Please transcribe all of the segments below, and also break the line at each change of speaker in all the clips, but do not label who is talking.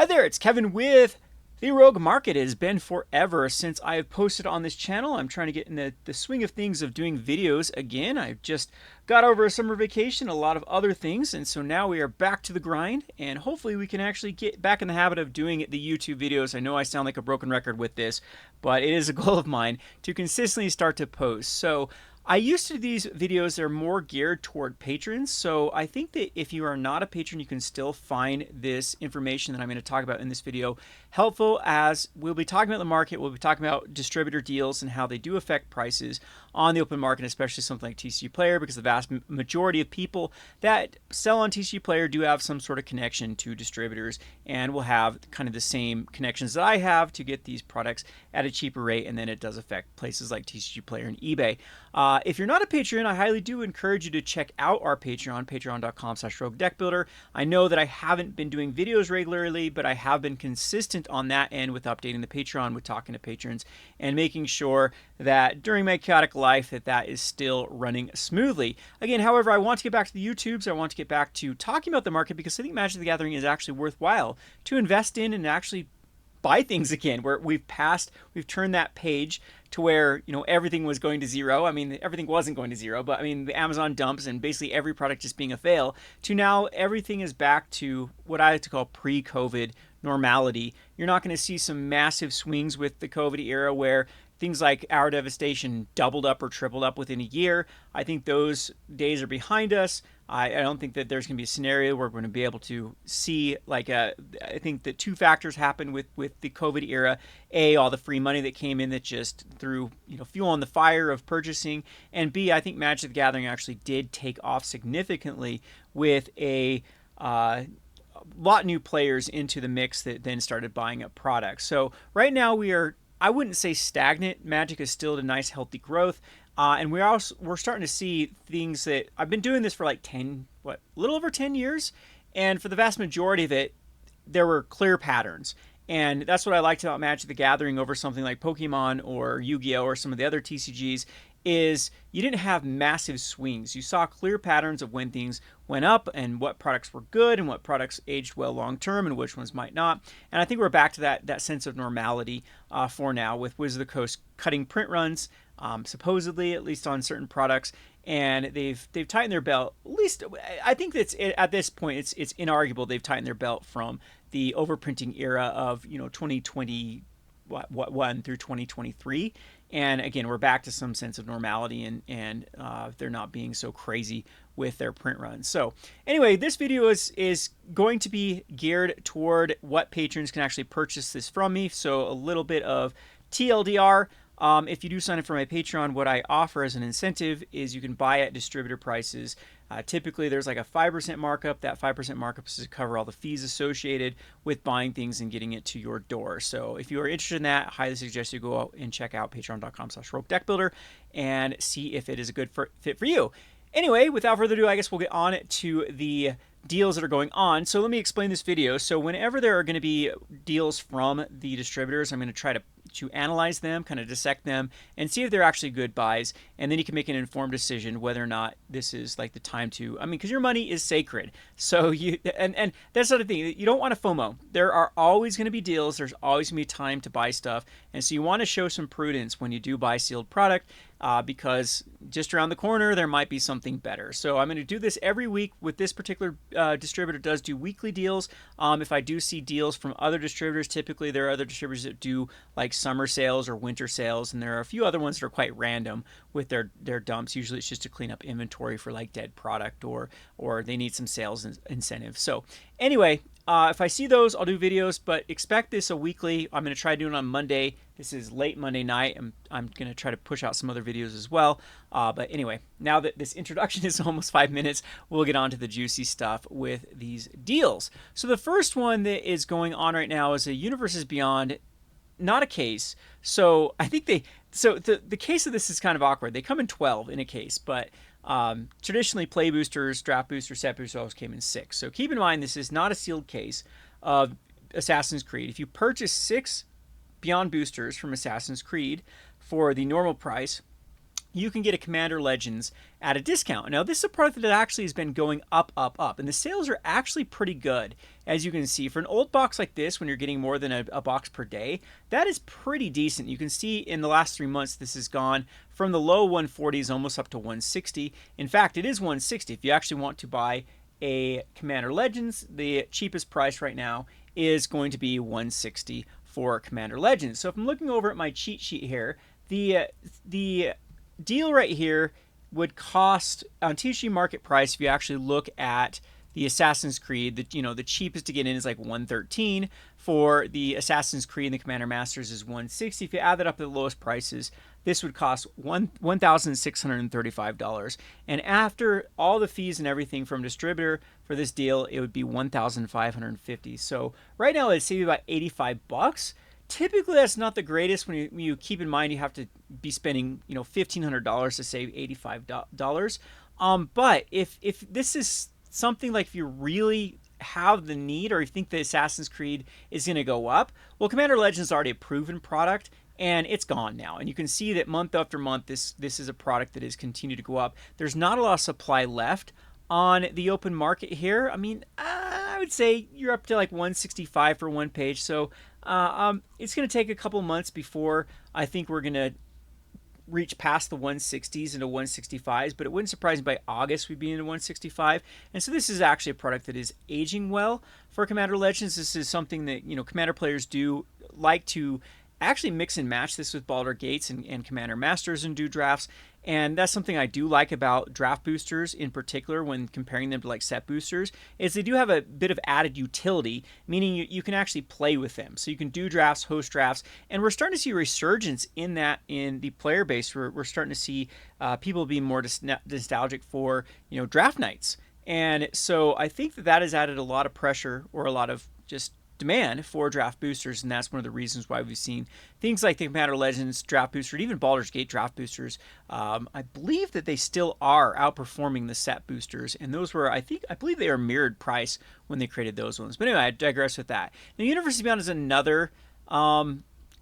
Hi there, it's Kevin with The Rogue Market. It has been forever since I've posted on this channel. I'm trying to get in the swing of things of doing videos again. I've just got over a summer vacation, a lot of other things, and so now we are back to the grind, and hopefully we can actually get back in the habit of doing the YouTube videos. I know I sound like a broken record with this, but it is a goal of mine to consistently start to post. So I used to do these videos that are more geared toward patrons, so I think that if you are not a patron, you can still find this information that I'm going to talk about in this video helpful, as we'll be talking about the market, we'll be talking about distributor deals and how they do affect prices on the open market, especially something like TCG Player, because the vast majority of people that sell on TCG Player do have some sort of connection to distributors and will have kind of the same connections that I have to get these products at a cheaper rate, and then it does affect places like TCG Player and eBay. If you're not a patron, I highly do encourage you to check out our Patreon, patreon.com/roguedeckbuilder. I know that I haven't been doing videos regularly, but I have been consistent on that end with updating the Patreon, with talking to patrons, and making sure that during my chaotic life that is still running smoothly. Again, however, I want to get back to the YouTubes. I want to get back to talking about the market, because I think Magic the Gathering is actually worthwhile to invest in and actually buy things again, where we've turned that page to where, you know, everything was going to zero. I mean, everything wasn't going to zero, but I mean, the Amazon dumps and basically every product just being a fail, to now everything is back to what I like to call pre-COVID normality. You're not going to see some massive swings with the COVID era where things like Hour Devastation doubled up or tripled up within a year. I think those days are behind us. I don't think that there's going to be a scenario where we're going to be able to see I think that two factors happened with the COVID era. A, all the free money that came in that just threw, you know, fuel on the fire of purchasing. And B, I think Magic the Gathering actually did take off significantly with a lot new players into the mix that then started buying up products. So right now I wouldn't say stagnant. Magic is still at a nice healthy growth. And we're starting to see things that I've been doing this for like a little over 10 years. And for the vast majority of it, there were clear patterns. And that's what I liked about Magic the Gathering over something like Pokemon or Yu-Gi-Oh! Or some of the other TCGs, is you didn't have massive swings. You saw clear patterns of when things went up and what products were good and what products aged well long term and which ones might not. And I think we're back to that sense of normality for now, with Wizard of the Coast cutting print runs, supposedly, at least on certain products. And they've tightened their belt. At least I think that's at this point it's inarguable they've tightened their belt from the overprinting era of 2020 one through 2023. And again, we're back to some sense of normality, and they're not being so crazy with their print runs. So anyway, this video is going to be geared toward what patrons can actually purchase this from me. So a little bit of TLDR. If you do sign up for my Patreon, what I offer as an incentive is you can buy at distributor prices. Typically, there's like a 5% markup. That 5% markup is to cover all the fees associated with buying things and getting it to your door. So if you are interested in that, I highly suggest you go out and check out patreon.com/roguedeckbuilder and see if it is a good fit for you. Anyway, without further ado, I guess we'll get on to the deals that are going on. So let me explain this video. So whenever there are going to be deals from the distributors, I'm going to try to analyze them, kind of dissect them, and see if they're actually good buys. And then you can make an informed decision whether or not this is like the time to, because your money is sacred. So and that's the other thing. You don't want to FOMO. There are always going to be deals. There's always going to be time to buy stuff. And so you want to show some prudence when you do buy sealed product, because just around the corner, there might be something better. So I'm going to do this every week with this particular distributor. Does do weekly deals. If I do see deals from other distributors, typically there are other distributors that do like summer sales or winter sales, and there are a few other ones that are quite random with their dumps. Usually it's just to clean up inventory for like dead product, or they need some sales incentives. So anyway, if I see those, I'll do videos, but expect this a weekly. I'm going to try doing it on Monday. This is late Monday night. I'm going to try to push out some other videos as well. But anyway, now that this introduction is almost 5 minutes, we'll get on to the juicy stuff with these deals. So the first one that is going on right now is a Universes Beyond, not a case. So I think the case of this is kind of awkward. They come in 12 in a case, but traditionally play boosters, draft boosters, set boosters always came in 6. So keep in mind, this is not a sealed case of Assassin's Creed. If you purchase 6 Beyond boosters from Assassin's Creed for the normal price, you can get a Commander Legends at a discount. Now, this is a product that actually has been going up, up, up, and the sales are actually pretty good. As you can see, for an old box like this, when you're getting more than a box per day, that is pretty decent. You can see in the last 3 months, this has gone from the low 140s almost up to 160. In fact, it is 160. If you actually want to buy a Commander Legends, the cheapest price right now is going to be 160 for Commander Legends. So if I'm looking over at my cheat sheet here, the deal right here would cost on TCG market price, if you actually look at the Assassin's Creed, the cheapest to get in is like 113. For the Assassin's Creed and the Commander Masters is 160. If you add that up to the lowest prices, this would cost $1,635. And after all the fees and everything from distributor for this deal, it would be $1,550. So right now it'd save you about 85 bucks. Typically, that's not the greatest when you keep in mind you have to be spending $1,500 to save $85. But if this is something like if you really have the need or you think the Assassin's Creed is going to go up, well, Commander Legends is already a proven product and it's gone now. And you can see that month after month, this is a product that has continued to go up. There's not a lot of supply left on the open market here. I mean, I would say you're up to like 165 for one page. So it's going to take a couple months before I think we're going to reach past the 160s into 165s, but it wouldn't surprise me by August we'd be into 165. And so this is actually a product that is aging well for Commander Legends. This is something that, Commander players do like to actually mix and match this with Baldur's Gates and Commander Masters and do drafts. And that's something I do like about draft boosters in particular when comparing them to like set boosters, is they do have a bit of added utility, meaning you can actually play with them. So you can do drafts, host drafts, and we're starting to see a resurgence in that in the player base. We're starting to see people being more nostalgic for, draft nights. And so I think that has added a lot of pressure or a lot of just demand for draft boosters, and that's one of the reasons why we've seen things like the Commander Legends draft booster, even Baldur's Gate draft boosters. I believe that they still are outperforming the set boosters, and those were, I believe they were mirrored price when they created those ones. But anyway, I digress with that. Now, University Beyond is another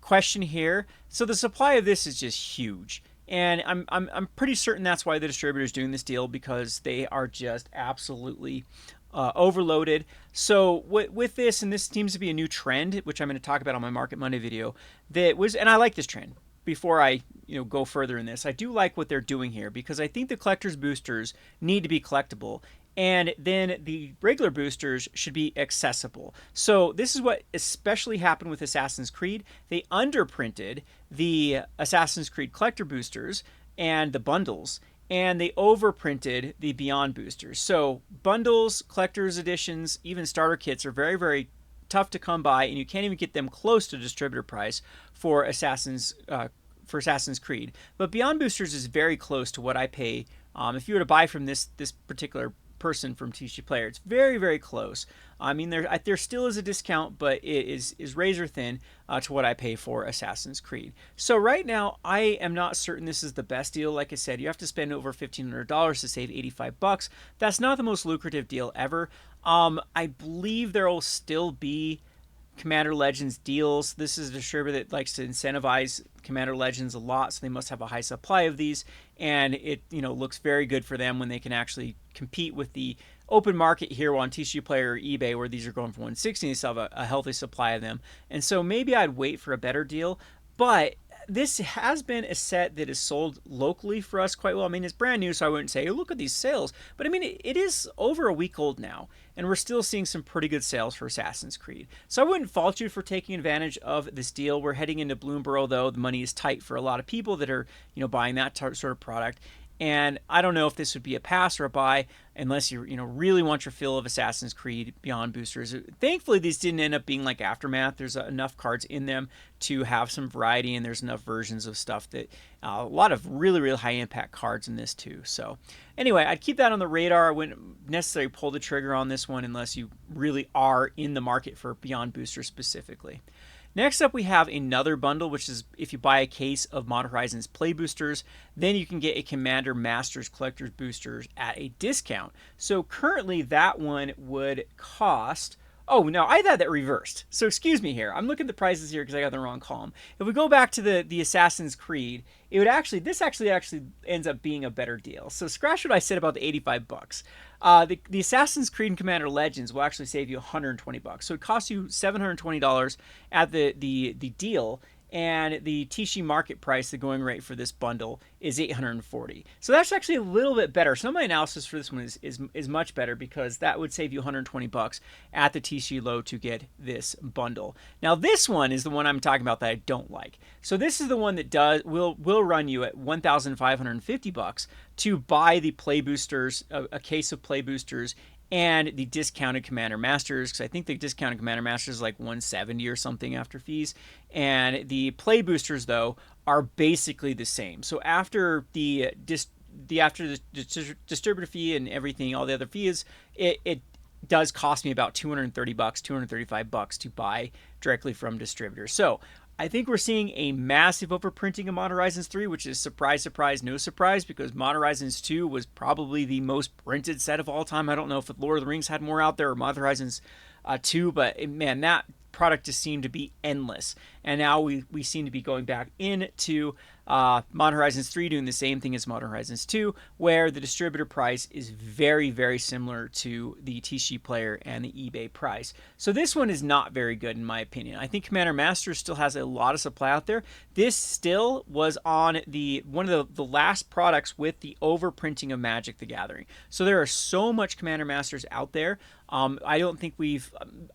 question here. So the supply of this is just huge. And I'm pretty certain that's why the distributor is doing this deal, because they are just absolutely overloaded. So with this, and this seems to be a new trend, which I'm going to talk about on my Market Monday video, and I like this trend. Before I go further in this, I do like what they're doing here, because I think the collector's boosters need to be collectible, and then the regular boosters should be accessible. So this is what especially happened with Assassin's Creed. They underprinted the Assassin's Creed collector boosters and the bundles, and they overprinted the Beyond boosters. So bundles, collector's editions, even starter kits are very, very tough to come by, and you can't even get them close to distributor price for Assassin's Creed. But Beyond boosters is very close to what I pay if you were to buy from this particular person from TCG Player. It's very, very close. I mean, there still is a discount, but it is razor thin to what I pay for Assassin's Creed. So right now, I am not certain this is the best deal. Like I said, you have to spend over $1,500 to save 85 bucks. That's not the most lucrative deal ever. I believe there will still be Commander Legends deals. This is a distributor that likes to incentivize Commander Legends a lot, so they must have a high supply of these, and it looks very good for them when they can actually compete with the open market here on TCG Player or eBay, where these are going for 160 and they still have a healthy supply of them. And so maybe I'd wait for a better deal, but this has been a set that is sold locally for us quite well. I mean, it's brand new, so I wouldn't say, oh, look at these sales. But I mean, it is over a week old now, and we're still seeing some pretty good sales for Assassin's Creed. So I wouldn't fault you for taking advantage of this deal. We're heading into Bloomburrow, though. The money is tight for a lot of people that are, buying that sort of product. And I don't know if this would be a pass or a buy unless you really want your fill of Assassin's Creed Beyond boosters. Thankfully, these didn't end up being like Aftermath. There's enough cards in them to have some variety, and there's enough versions of stuff that a lot of really, really high impact cards in this too. So anyway, I'd keep that on the radar. I wouldn't necessarily pull the trigger on this one unless you really are in the market for Beyond boosters specifically. Next up, we have another bundle, which is if you buy a case of Modern Horizons Play Boosters, then you can get a Commander Masters Collector's Boosters at a discount. So currently, that one would cost Oh no, I had that reversed. So excuse me here. I'm looking at the prices here because I got the wrong column. If we go back to the Assassin's Creed, it would actually this actually ends up being a better deal. So scratch what I said about the 85 bucks. The Assassin's Creed and Commander Legends will actually save you 120 bucks. So it costs you $720 at the deal, and the Tishi market price, the going rate for this bundle, is 840. So that's actually a little bit better. So my analysis for this one is much better, because that would save you 120 bucks at the Tishi low to get this bundle. Now this one is the one I'm talking about that I don't like. So this is the one that will run you at 1,550 bucks to buy the play boosters, a case of play boosters, and the discounted Commander Masters, because I think the discounted Commander Masters is like 170 or something after fees. And the play boosters, though, are basically the same. So after the distributor fee and everything, all the other fees, it does cost me about 230 bucks, 235 bucks to buy directly from distributors. So I think we're seeing a massive overprinting of Modern Horizons 3, which is surprise, surprise, no surprise, because Modern Horizons 2 was probably the most printed set of all time. I don't know if Lord of the Rings had more out there or Modern Horizons 2, but man, that product just seemed to be endless. And now we seem to be going back into Modern Horizons 3 doing the same thing as Modern Horizons 2, where the distributor price is very, very similar to the Tishi player and the eBay price. So this one is not very good in my opinion. I think Commander Master still has a lot of supply out there. This still was on one of the last products with the overprinting of Magic the Gathering. So there are so much Commander Masters out there. I don't think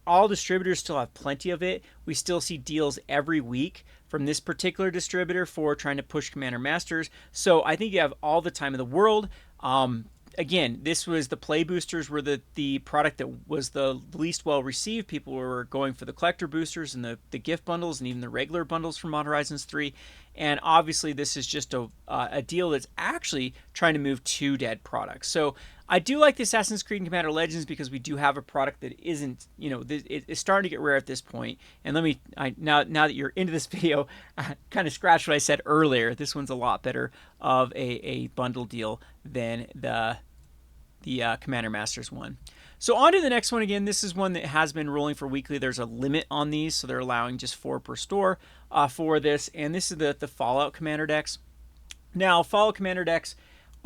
all distributors still have plenty of it. We still see deals every week from this particular distributor for trying to push Commander Masters. So I think you have all the time in the world. Again, this was the play boosters were the product that was the least well received. People were going for the collector boosters and the gift bundles and even the regular bundles from Modern Horizons 3. And obviously this is just a deal that's actually trying to move two dead products. So I do like the Assassin's Creed and Commander Legends because we do have a product that isn't, it's starting to get rare at this point. And now that you're into this video, kind of scratch what I said earlier. This one's a lot better of a bundle deal than the Commander Masters one. So on to the next one. Again, this is one that has been rolling for weekly. There's a limit on these, so they're allowing just 4 per store for this. And this is the Fallout Commander decks. Now, Fallout Commander decks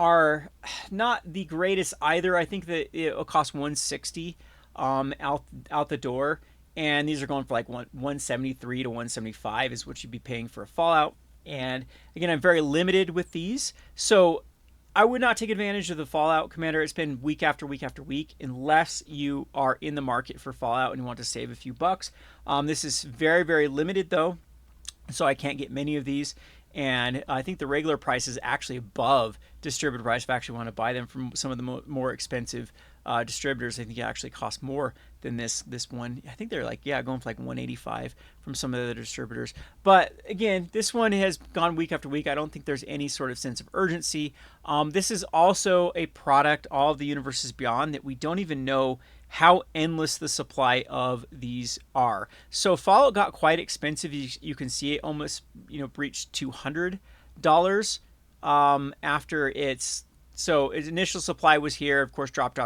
are not the greatest either. I think that it'll cost 160 out the door, and these are going for like 173 to 175 is what you'd be paying for a Fallout. And again, I'm very limited with these, so I would not take advantage of the Fallout Commander. It's been week after week after week, unless you are in the market for Fallout and you want to save a few bucks. This is very, very limited though, so I can't get many of these. And I think the regular price is actually above distributor price if I actually want to buy them from some of the more expensive distributors. I think it actually costs more than this one. I think they're going for like 185 from some of the other distributors. But again, this one has gone week after week. I don't think there's any sort of sense of urgency. This is also a product, All of the Universes Beyond, that we don't even know how endless the supply of these are. So Fallout got quite expensive. You can see it almost breached $200 after its initial supply was here, of course, dropped,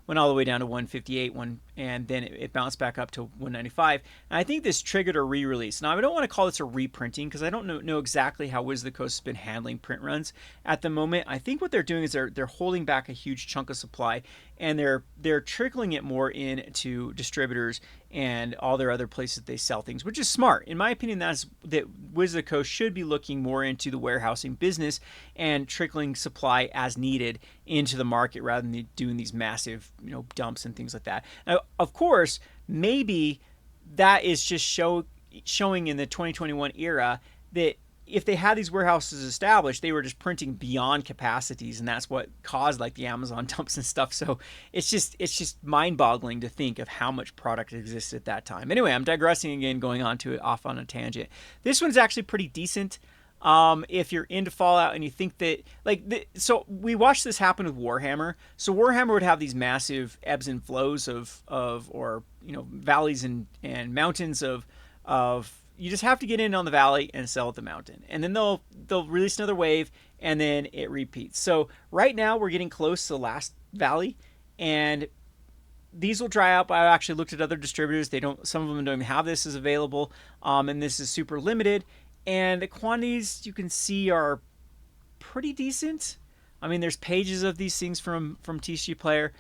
went all the way down to 158, and then it bounced back up to 195. And I think this triggered a re-release. Now, I don't want to call this a reprinting because I don't know exactly how Wizard of the Coast has been handling print runs at the moment. I think what they're doing is they're holding back a huge chunk of supply, and they're trickling it more into distributors and all their other places they sell things, which is smart. In my opinion, that Wizard of the Coast should be looking more into the warehousing business and trickling supply as needed into the market rather than doing these massive dumps and things like that. Now, of course, maybe that is just showing in the 2021 era that if they had these warehouses established, they were just printing beyond capacities, and that's what caused like the Amazon dumps and stuff. So it's just mind-boggling to think of how much product existed at that time. Anyway, I'm digressing again, going on to it off on a tangent. This one's actually pretty decent. If you're into Fallout and you think that so we watched this happen with Warhammer. So Warhammer would have these massive ebbs and flows of valleys and mountains of you just have to get in on the valley and sell at the mountain, and then they'll release another wave and then it repeats. So right now we're getting close to the last valley, and these will dry up. I actually looked at other distributors. They don't. Some of them don't even have this as available, and this is super limited. And the quantities you can see are pretty decent. I mean, there's pages of these things from TCG Player.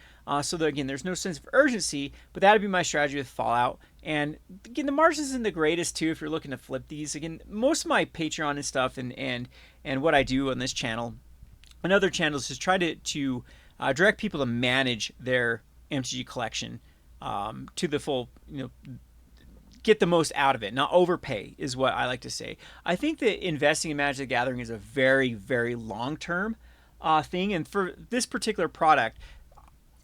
So that, again, there's no sense of urgency, but that would be my strategy with Fallout. And again, the margins isn't the greatest too if you're looking to flip these. Again, most of my Patreon and stuff and what I do on this channel and other channels is try to direct people to manage their MTG collection to the full, get the most out of it, not overpay, is what I like to say. I think that investing in Magic the Gathering is a very, very long term thing, and for this particular product,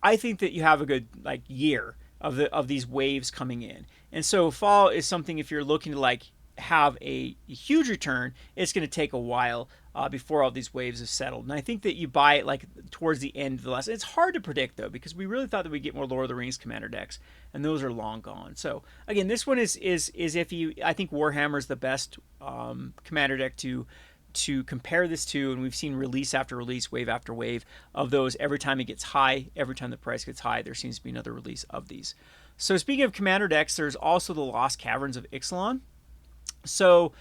I think that you have a good year of these waves coming in. And so fall is something, if you're looking to have a huge return, it's going to take a while before all these waves have settled. And I think that you buy it towards the end of the last. It's hard to predict though, because we really thought that we'd get more Lord of the Rings Commander decks, and those are long gone. So again, this one is iffy. I think Warhammer is the best Commander deck to compare this to, and we've seen release after release, wave after wave of those. Every time it gets high, every time the price gets high, there seems to be another release of these. So speaking of Commander decks, there's also the Lost Caverns of Ixalan. So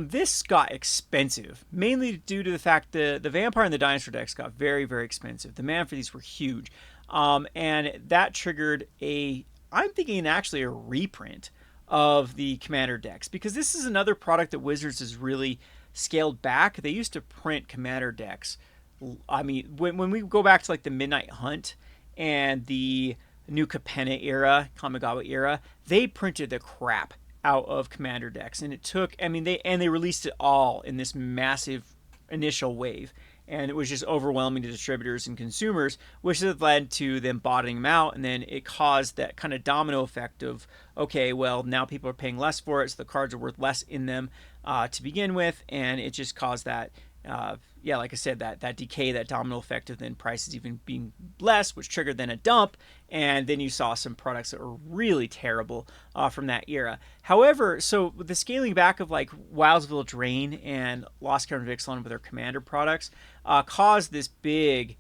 this got expensive, mainly due to the fact that the Vampire and the Dinosaur decks got very, very expensive. The mana for these were huge, and that triggered I'm thinking actually a reprint of the Commander decks, because this is another product that Wizards has really scaled back. They used to print Commander decks. I mean, when we go back to the Midnight Hunt and the New Capenna era, Kamigawa era, they printed the crap out of Commander decks, and it took, they released it all in this massive initial wave, and it was just overwhelming to distributors and consumers, which has led to them bottoming them out, and then it caused that kind of domino effect of, okay, well, now people are paying less for it, so the cards are worth less in them to begin with, and it just caused that like I said, that decay, that domino effect of then prices even being less, which triggered then a dump, and then you saw some products that were really terrible from that era. However, so with the scaling back of Wildsville Drain and Lost Caverns of Ixalan with their Commander products caused this big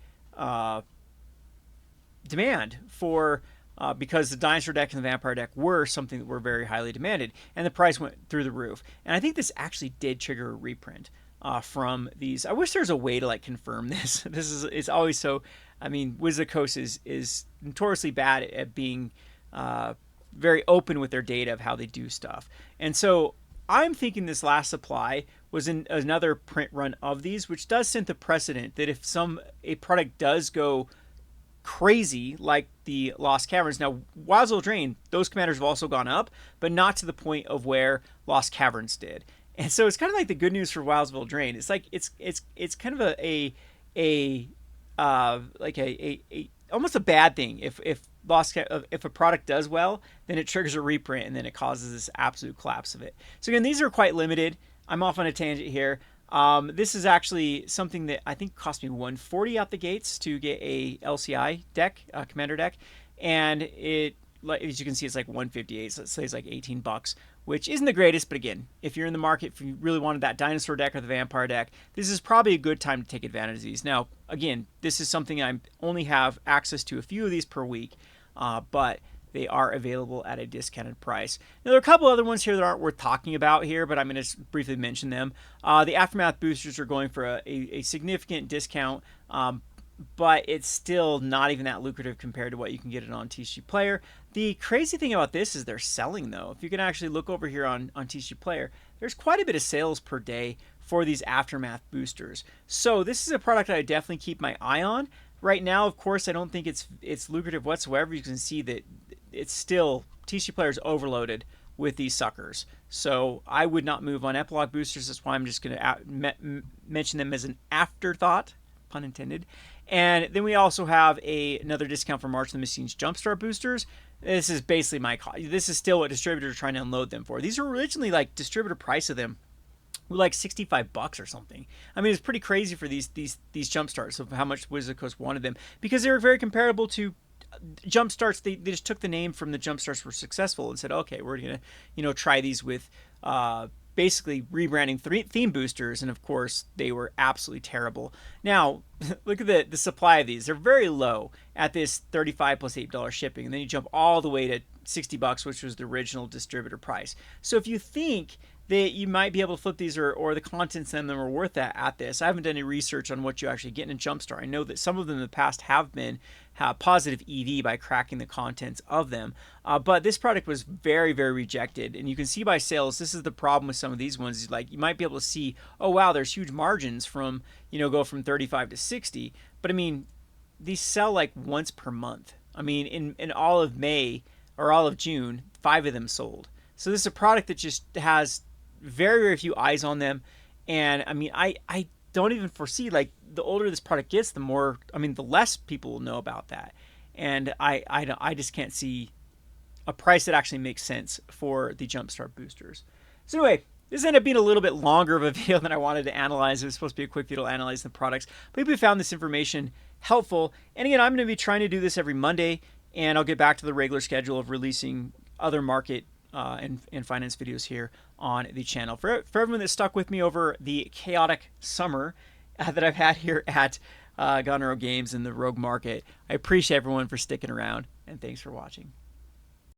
demand for because the Dinosaur deck and the Vampire deck were something that were very highly demanded, and the price went through the roof. And I think this actually did trigger a reprint from these. I wish there's a way to confirm this. It's always so. I mean, Wizard Coast is notoriously bad at being very open with their data of how they do stuff. And so I'm thinking this last supply was in another print run of these, which does set the precedent that if a product does go crazy like the Lost Caverns. Now, Wildsville Drain, those commanders have also gone up, but not to the point of where Lost Caverns did. And so it's kind of like the good news for Wildsville Drain. It's it's kind of a almost a bad thing if a product does well, then it triggers a reprint and then it causes this absolute collapse of it. So again, these are quite limited. I'm off on a tangent here. This is actually something that I think cost me $140 out the gates to get a LCI deck, a Commander deck, and it, as you can see, it's $158. So let's say it's $18, which isn't the greatest. But again, if you're in the market, if you really wanted that Dinosaur deck or the Vampire deck, this is probably a good time to take advantage of these. Now, again, this is something I only have access to a few of these per week, but they are available at a discounted price. Now, there are a couple other ones here that aren't worth talking about here, but I'm going to briefly mention them. The Aftermath boosters are going for a significant discount, but it's still not even that lucrative compared to what you can get it on TCG Player. The crazy thing about this is they're selling, though. If you can actually look over here on TCG Player, there's quite a bit of sales per day for these Aftermath boosters. So this is a product that I definitely keep my eye on. Right now, of course, I don't think it's lucrative whatsoever. You can see that it's still, TCG Player is overloaded with these suckers. So I would not move on Epilogue boosters. That's why I'm just going to mention them as an afterthought, pun intended. And then we also have another discount for March of the Machines Jumpstart boosters. This is basically this is still what distributors are trying to unload them for. These are originally distributor price of them were $65 or something. I mean, it's pretty crazy for these Jumpstarts of how much Wizard Coast wanted them, because they were very comparable to Jumpstarts. They just took the name from the Jumpstarts were successful and said, okay, we're gonna try these with basically rebranding theme boosters, and of course they were absolutely terrible. Now look at the supply of these; they're very low at this 35 plus $8 shipping, and then you jump all the way to $60, which was the original distributor price. So if you think that you might be able to flip these, or the contents in them are worth that at this, I haven't done any research on what you actually get in Jumpstart. I know that some of them in the past have been positive EV by cracking the contents of them, but this product was very, very rejected, and you can see by sales. This is the problem with some of these ones. Like, you might be able to see, oh wow, there's huge margins from, go from 35 to 60, but I mean, these sell like once per month. I mean, in all of May or all of June, 5 of them sold. So this is a product that just has very, very few eyes on them. And I mean, I don't even foresee, like, the older this product gets, the more, I mean, the less people will know about that. And I just can't see a price that actually makes sense for the Jumpstart boosters. So anyway, this ended up being a little bit longer of a video than I wanted to analyze. It was supposed to be a quick video to analyze the products. But I hope you found this information helpful. And again, I'm going to be trying to do this every Monday, and I'll get back to the regular schedule of releasing other market and finance videos here on the channel. For everyone that stuck with me over the chaotic summer that I've had here at Gun Games and the Rogue Market, I appreciate everyone for sticking around, and thanks for watching.